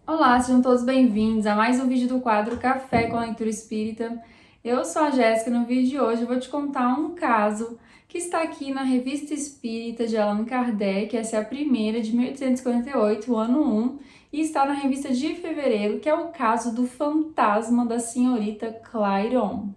Olá, sejam todos bem-vindos a mais um vídeo do quadro Café com a Leitura Espírita. Eu sou a Jéssica. No vídeo de hoje eu vou te contar um caso que está aqui na Revista Espírita de Allan Kardec. Essa é a primeira, de 1848, ano 1, e está na revista de fevereiro, que é o caso do fantasma da senhorita Clairon.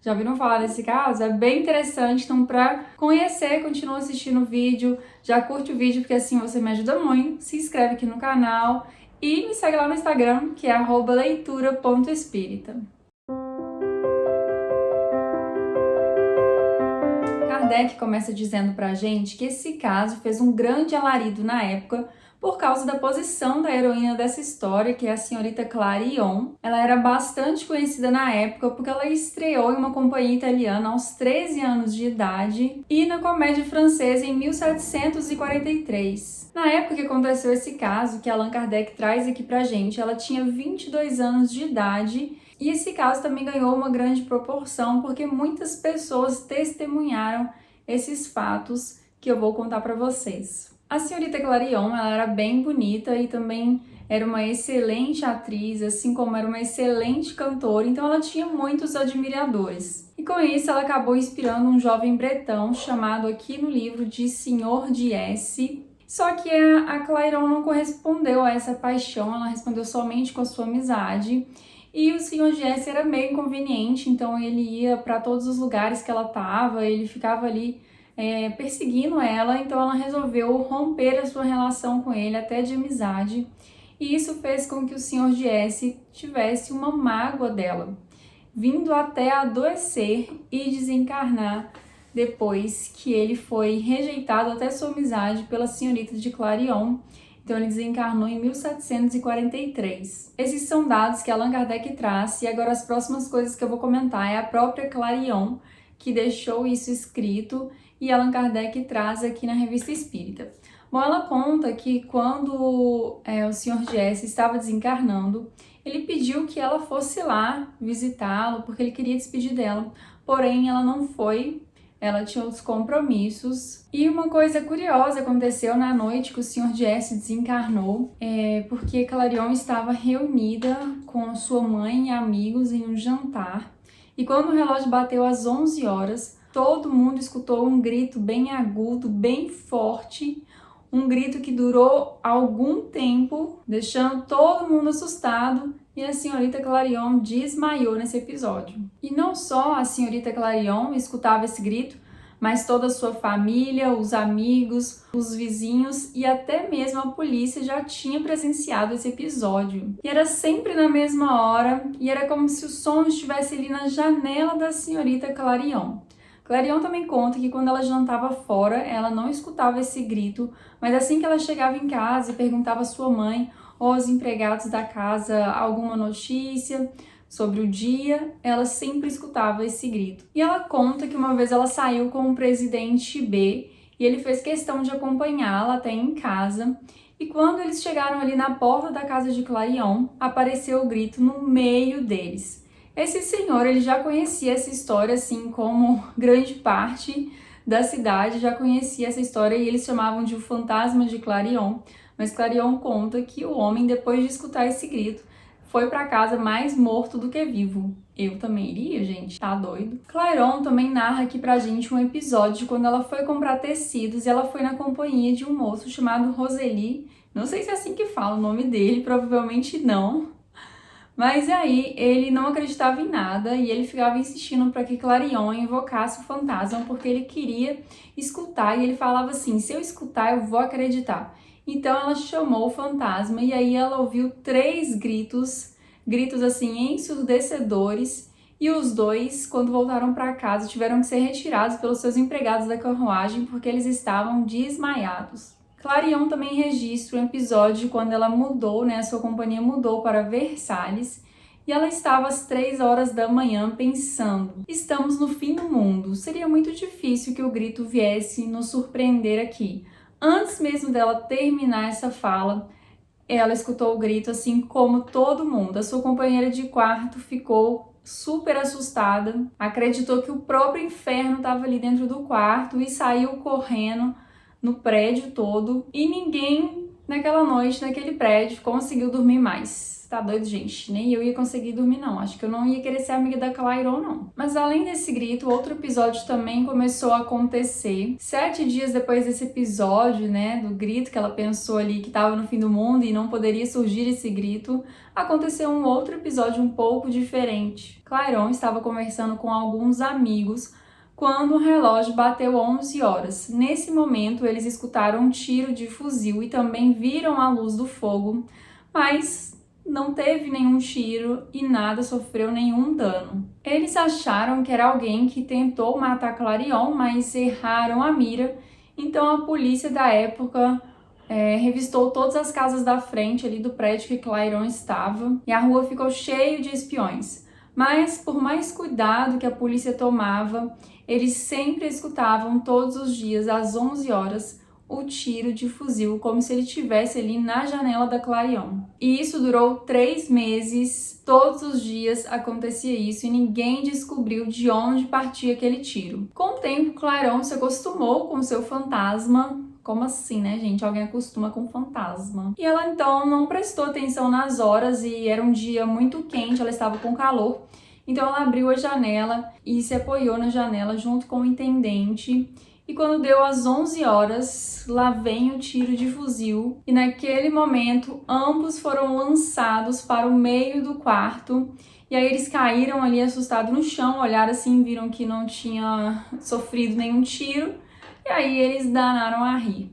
Já ouviram falar desse caso? É bem interessante, então para conhecer, continua assistindo o vídeo, já curte o vídeo, porque assim você me ajuda muito, se inscreve aqui no canal e me segue lá no Instagram, que é @leitura.espírita. Kardec começa dizendo pra gente que esse caso fez um grande alarido na época por causa da posição da heroína dessa história, que é a senhorita Clarion. Ela era bastante conhecida na época porque ela estreou em uma companhia italiana aos 13 anos de idade e na comédia francesa em 1743. Na época que aconteceu esse caso, que Allan Kardec traz aqui pra gente, ela tinha 22 anos de idade. E esse caso também ganhou uma grande proporção porque muitas pessoas testemunharam esses fatos que eu vou contar para vocês. A senhorita Clarion, ela era bem bonita e também era uma excelente atriz, assim como era uma excelente cantora, então ela tinha muitos admiradores. E com isso ela acabou inspirando um jovem bretão chamado aqui no livro de Senhor de S. Só que a Clairon não correspondeu a essa paixão, ela respondeu somente com a sua amizade. E o Senhor de S era meio inconveniente, então ele ia para todos os lugares que ela estava, ele ficava ali perseguindo ela, então ela resolveu romper a sua relação com ele, até de amizade. E isso fez com que o Senhor de S tivesse uma mágoa dela, vindo até adoecer e desencarnar depois que ele foi rejeitado até sua amizade pela senhorita de Clarion. Então ele desencarnou em 1743. Esses são dados que Allan Kardec traz, e agora as próximas coisas que eu vou comentar é a própria Clarion que deixou isso escrito e Allan Kardec traz aqui na Revista Espírita. Bom, ela conta que quando o Senhor de S estava desencarnando, ele pediu que ela fosse lá visitá-lo porque ele queria despedir dela, porém ela não foi. Ela tinha outros compromissos. E uma coisa curiosa aconteceu na noite que o Senhor de S desencarnou, porque Clarion estava reunida com sua mãe e amigos em um jantar. E quando o relógio bateu às 11 horas, todo mundo escutou um grito bem agudo, bem forte, um grito que durou algum tempo, deixando todo mundo assustado, e a senhorita Clarion desmaiou nesse episódio. E não só a senhorita Clarion escutava esse grito, mas toda a sua família, os amigos, os vizinhos e até mesmo a polícia já tinha presenciado esse episódio. E era sempre na mesma hora, e era como se o som estivesse ali na janela da senhorita Clarion. Clarion também conta que quando ela jantava fora, ela não escutava esse grito, mas assim que ela chegava em casa e perguntava à sua mãe ou aos empregados da casa alguma notícia sobre o dia, ela sempre escutava esse grito. E ela conta que uma vez ela saiu com o presidente B e ele fez questão de acompanhá-la até em casa. E quando eles chegaram ali na porta da casa de Clarion, apareceu o grito no meio deles. Esse senhor, ele já conhecia essa história, assim como grande parte da cidade já conhecia essa história, e eles chamavam de o fantasma de Clarion. Mas Clarion conta que o homem, depois de escutar esse grito, foi para casa mais morto do que vivo. Eu também iria, gente, tá doido? Clarion também narra aqui pra gente um episódio de quando ela foi comprar tecidos e ela foi na companhia de um moço chamado Roseli. Não sei se é assim que fala o nome dele, provavelmente não. Mas aí ele não acreditava em nada e ele ficava insistindo para que Clarion invocasse o fantasma porque ele queria escutar, e ele falava assim: se eu escutar eu vou acreditar. Então ela chamou o fantasma e aí ela ouviu 3 gritos assim ensurdecedores, e os dois, quando voltaram para casa, tiveram que ser retirados pelos seus empregados da carruagem porque eles estavam desmaiados. Clarion também registra um episódio quando ela mudou, a sua companhia mudou para Versalhes, e ela estava às 3 horas da manhã pensando: estamos no fim do mundo, seria muito difícil que o grito viesse nos surpreender aqui. Antes mesmo dela terminar essa fala, ela escutou o grito assim como todo mundo. A sua companheira de quarto ficou super assustada, acreditou que o próprio inferno estava ali dentro do quarto e saiu correndo no prédio todo, e ninguém Naquela noite, naquele prédio, conseguiu dormir mais. Tá doido, gente? Nem eu ia conseguir dormir, não. Acho que eu não ia querer ser amiga da Clairon, não. Mas além desse grito, outro episódio também começou a acontecer. 7 dias depois desse episódio, né, do grito que ela pensou ali que tava no fim do mundo e não poderia surgir esse grito, aconteceu um outro episódio um pouco diferente. Clairon estava conversando com alguns amigos quando o relógio bateu 11 horas. Nesse momento, eles escutaram um tiro de fuzil e também viram a luz do fogo, mas não teve nenhum tiro e nada sofreu nenhum dano. Eles acharam que era alguém que tentou matar Clarion, mas erraram a mira, então a polícia da época revistou todas as casas da frente ali do prédio que Clairon estava e a rua ficou cheia de espiões. Mas por mais cuidado que a polícia tomava, eles sempre escutavam todos os dias às 11 horas o tiro de fuzil, como se ele estivesse ali na janela da Clarion. E isso durou 3 meses, todos os dias acontecia isso e ninguém descobriu de onde partia aquele tiro. Com o tempo, Clarion se acostumou com seu fantasma. Como assim, né, gente? Alguém acostuma com fantasma. E ela então não prestou atenção nas horas e era um dia muito quente, ela estava com calor. Então ela abriu a janela e se apoiou na janela junto com o intendente. E quando deu às 11 horas, lá vem o tiro de fuzil. E naquele momento, ambos foram lançados para o meio do quarto. E aí eles caíram ali assustados no chão, olharam assim, viram que não tinha sofrido nenhum tiro. E aí eles danaram a rir.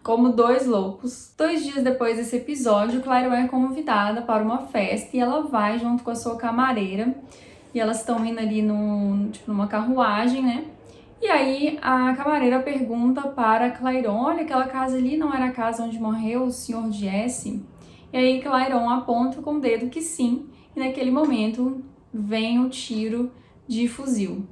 Como 2 loucos. 2 dias depois desse episódio, Clarion é convidada para uma festa e ela vai junto com a sua camareira. E elas estão indo ali numa carruagem, né? E aí a camareira pergunta para Clairon, olha, aquela casa ali não era a casa onde morreu o Sr. Jesse? E aí Clairon aponta com o dedo que sim, e naquele momento vem o tiro de fuzil.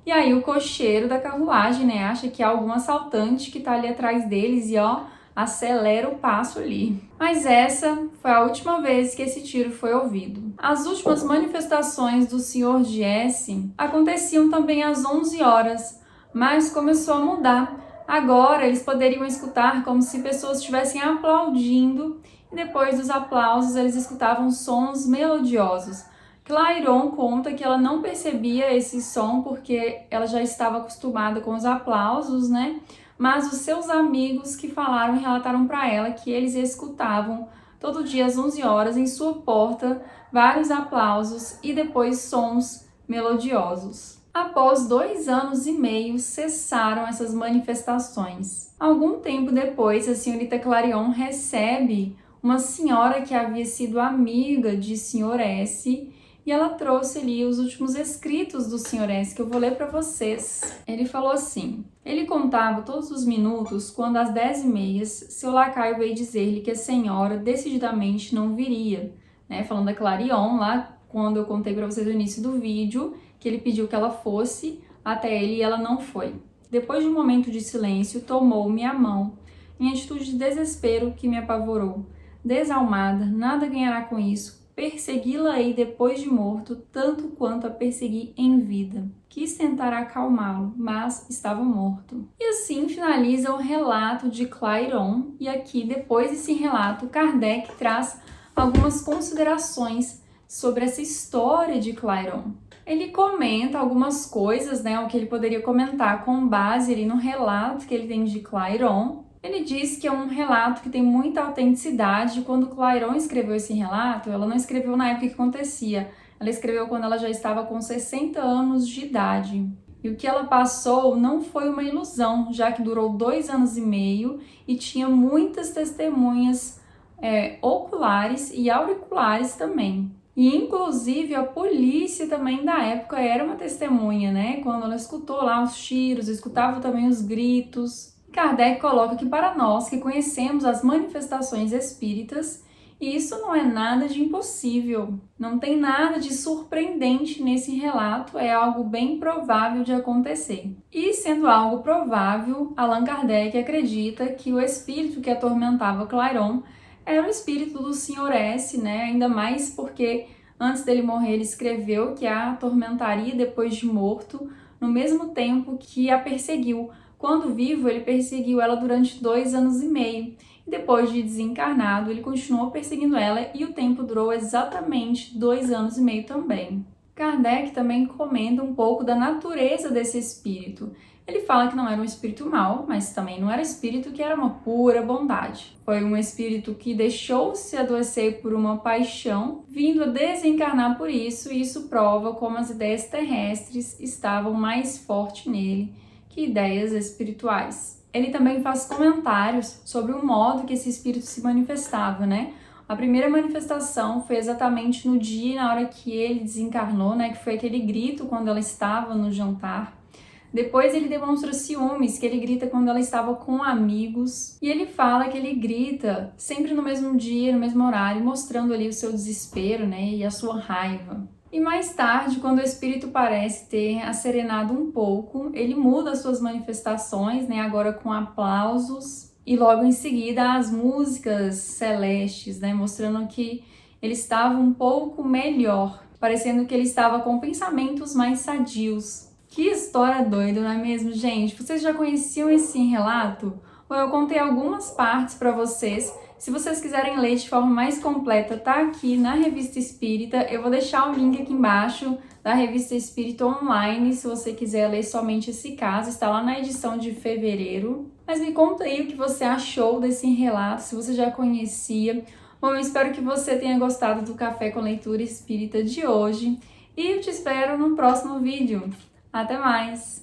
E aí o cocheiro da carruagem, né, acha que é algum assaltante que tá ali atrás deles e ó, acelera o passo ali. Mas essa foi a última vez que esse tiro foi ouvido. As últimas manifestações do Sr. Jesse aconteciam também às 11 horas, mas começou a mudar. Agora eles poderiam escutar como se pessoas estivessem aplaudindo e depois dos aplausos eles escutavam sons melodiosos. Clairon conta que ela não percebia esse som porque ela já estava acostumada com os aplausos, né? Mas os seus amigos que falaram e relataram para ela que eles escutavam todo dia às 11 horas em sua porta vários aplausos e depois sons melodiosos. Após 2 anos e meio, cessaram essas manifestações. Algum tempo depois, a senhorita Clarion recebe uma senhora que havia sido amiga de Sr. S. E ela trouxe ali os últimos escritos do Sr. S, que eu vou ler para vocês. Ele falou assim: ele contava todos os minutos quando às 10h30 seu lacaio veio dizer-lhe que a senhora decididamente não viria, né? Falando da Clarion lá, quando eu contei para vocês no início do vídeo, que ele pediu que ela fosse até ele e ela não foi. Depois de um momento de silêncio, tomou-me a mão, em atitude de desespero que me apavorou. Desalmada, nada ganhará com isso. Persegui-la-ei depois de morto, tanto quanto a persegui em vida. Quis tentar acalmá-lo, mas estava morto. E assim finaliza o relato de Clairon. E aqui, depois desse relato, Kardec traz algumas considerações sobre essa história de Clairon. Ele comenta algumas coisas, né, o que ele poderia comentar com base ali no relato que ele tem de Clairon. Ele diz que é um relato que tem muita autenticidade. Quando Clairon escreveu esse relato, ela não escreveu na época que acontecia. Ela escreveu quando ela já estava com 60 anos de idade. E o que ela passou não foi uma ilusão, já que durou 2 anos e meio e tinha muitas testemunhas oculares e auriculares também. E inclusive a polícia também da época era uma testemunha, né? Quando ela escutou lá os tiros, escutava também os gritos. Kardec coloca que para nós que conhecemos as manifestações espíritas, isso não é nada de impossível, não tem nada de surpreendente nesse relato, é algo bem provável de acontecer. E sendo algo provável, Allan Kardec acredita que o espírito que atormentava Clairon era o espírito do Sr. S, né? Ainda mais porque antes dele morrer ele escreveu que a atormentaria depois de morto, no mesmo tempo que a perseguiu. Quando vivo, ele perseguiu ela durante 2 anos e meio. e depois de desencarnado, ele continuou perseguindo ela e o tempo durou exatamente 2 anos e meio também. Kardec também comenta um pouco da natureza desse espírito. Ele fala que não era um espírito mau, mas também não era espírito que era uma pura bondade. Foi um espírito que deixou-se adoecer por uma paixão, vindo a desencarnar por isso, e isso prova como as ideias terrestres estavam mais fortes nele que ideias espirituais. Ele também faz comentários sobre o modo que esse espírito se manifestava, né? A primeira manifestação foi exatamente no dia e na hora que ele desencarnou, né? Que foi aquele grito quando ela estava no jantar. Depois ele demonstra ciúmes, que ele grita quando ela estava com amigos. E ele fala que ele grita sempre no mesmo dia, no mesmo horário, mostrando ali o seu desespero, né, e a sua raiva. E mais tarde, quando o espírito parece ter asserenado um pouco, ele muda as suas manifestações, né, agora com aplausos. E logo em seguida as músicas celestes, né, mostrando que ele estava um pouco melhor, parecendo que ele estava com pensamentos mais sadios. Que história doida, não é mesmo, gente? Vocês já conheciam esse relato? Ou eu contei algumas partes para vocês. Se vocês quiserem ler de forma mais completa, tá aqui na Revista Espírita. Eu vou deixar o link aqui embaixo da Revista Espírita online, se você quiser ler somente esse caso. Está lá na edição de fevereiro. Mas me conta aí o que você achou desse relato, se você já conhecia. Bom, eu espero que você tenha gostado do Café com Leitura Espírita de hoje. E eu te espero no próximo vídeo. Até mais!